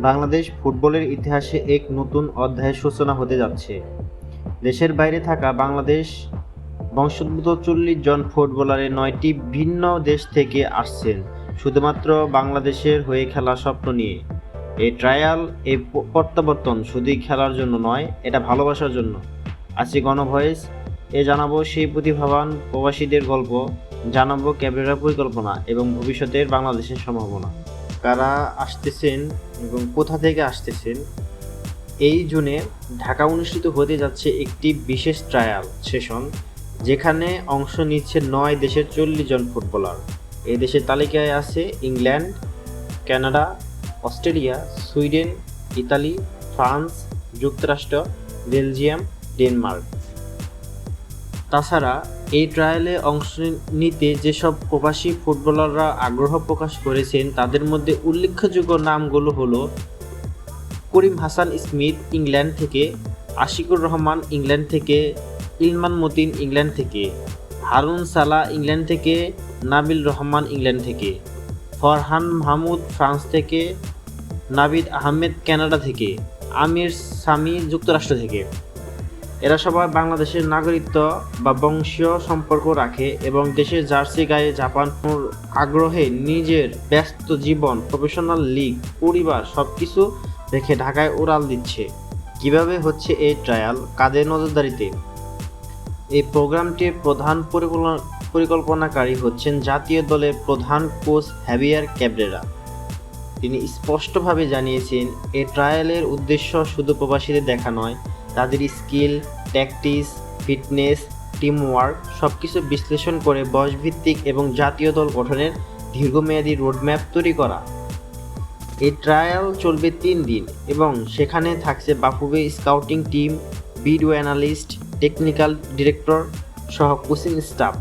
বাংলাদেশ ফুটবলের ইতিহাসে এক নতুন অধ্যায়ের সূচনা হতে যাচ্ছে। দেশের বাইরে থাকা বাংলাদেশ বংশোদ্ভূত ৪০ জন ফুটবলারের ৯টি ভিন্ন দেশ থেকে আসছেন শুধুমাত্র বাংলাদেশের হয়ে খেলার স্বপ্ন নিয়ে। এই ট্রায়াল, এই প্রত্যাবর্তন শুধুই খেলার জন্য নয়, এটা ভালোবাসার জন্য। আজকে গণভয়েস জানাবো সেই প্রতিভাবান প্রবাসীদের গল্প, জানাবো ক্যাবরেরার পরিকল্পনা এবং ভবিষ্যতের বাংলাদেশের সম্ভাবনা। কারা আসতেছেন এবং কোথা থেকে আসতেছেন। এই জুনে ঢাকা অনুষ্ঠিত হতে যাচ্ছে একটি বিশেষ ট্রায়াল সেশন, যেখানে অংশ নিচ্ছে ৯ দেশের ৪০ জন ফুটবলার। এই দেশের তালিকায় আছে England, Canada, Australia, Sweden, Italy, France, যুক্তরাষ্ট্র, বেলজিয়াম, ডেনমার্ক। তাছাড়া এই ট্রায়ালে অংশ নিতে যেসব প্রবাসী ফুটবলাররা আগ্রহ প্রকাশ করেছেন তাদের মধ্যে উল্লেখযোগ্য নামগুলো হলো করিম হাসান স্মিথ ইংল্যান্ড থেকে, আশিকুর রহমান ইংল্যান্ড থেকে, ইলমান মতিন ইংল্যান্ড থেকে, হারুন সালাহ ইংল্যান্ড থেকে, নাবিল রহমান ইংল্যান্ড থেকে, ফরহান মাহমুদ ফ্রান্স থেকে, নাবিদ আহমেদ কানাডা থেকে, আমির সামি যুক্তরাষ্ট্র থেকে। এরা সবাই বাংলাদেশের নাগরিকত্ব বা বংশীয় সম্পর্ক রাখে এবং দেশের জার্সি গায়ে জাপানোর আগ্রহে নিজের ব্যস্ত জীবন, প্রফেশনাল লিগ, পরিবার সবকিছু রেখে ঢাকায় উড়াল দিচ্ছে। কিভাবে হচ্ছে এই ট্রায়াল, কাদের নজরদারিতে? এই প্রোগ্রামটির প্রধান পরিকল্পনাকারী হচ্ছেন জাতীয় দলের প্রধান কোচ হাভিয়ার ক্যাবরেরা। তিনি স্পষ্টভাবে জানিয়েছেন এই ট্রায়ালের উদ্দেশ্য শুধু প্রবাসীদের দেখা নয়, তাদের স্কিল, ট্যাকটিক্স, ফিটনেস, টিমওয়ার্ক সবকিছু বিশ্লেষণ করে বয়সভিত্তিক এবং জাতীয় দল গঠনের দীর্ঘমেয়াদী রোডম্যাপ তৈরি করা। এই ট্রায়াল চলবে ৩ দিন এবং সেখানে থাকছে Bafufe scouting team, video analyst, technical director সহ কোচিং স্টাফ।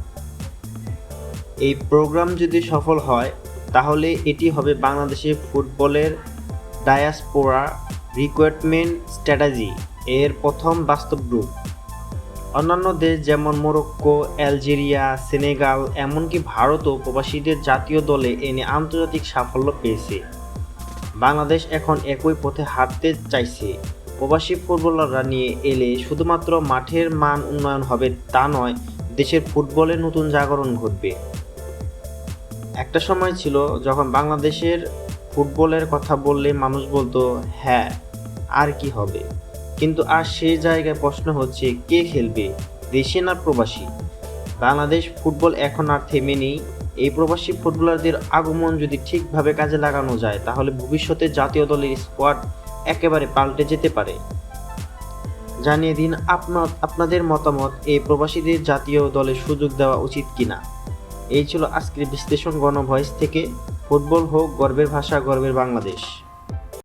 এই প্রোগ্রাম যদি সফল হয় তাহলে এটি হবে বাংলাদেশের ফুটবলের ডায়াসপোরা রিক্রুটমেন্ট স্ট্র্যাটেজি এর প্রথম বাস্তব রূপ। অন্যান্য দেশ যেমন মরক্কো, আলজেরিয়া, সেনেগাল, এমনকি ভারতও প্রবাসীদের জাতীয় দলে এনে আন্তর্জাতিক সাফল্য পেয়েছে। বাংলাদেশ এখন একই পথে হাঁটতে চাইছে। প্রবাসী ফুটবলাররা নিয়ে এলে শুধুমাত্র মাঠের মান উন্নয়ন হবে তা নয়, দেশের ফুটবলের নতুন জাগরণ ঘটবে। একটা সময় ছিল যখন বাংলাদেশের ফুটবলের কথা বললে মানুষ বলতো হ্যাঁ আর কি হবে, কিন্তু আজ সেই জায়গায় প্রশ্ন হচ্ছে কে খেলবে, দেশি না প্রবাসী? বাংলাদেশ ফুটবল এখন আর থেমে নেই। এই প্রবাসী ফুটবলারদের আগমন যদি ঠিকভাবে কাজে লাগানো যায় তাহলে ভবিষ্যতে জাতীয় দলের স্কোয়াড একেবারে পাল্টে যেতে পারে। জানিয়ে দিন আপনাদের মতামত, এই প্রবাসীদের জাতীয় দলে সুযোগ দেওয়া উচিত কিনা। এই ছিল আজকের বিশ্লেষণ গণভয়েস থেকে। ফুটবল হোক গর্বের ভাষা, গর্বের বাংলাদেশ।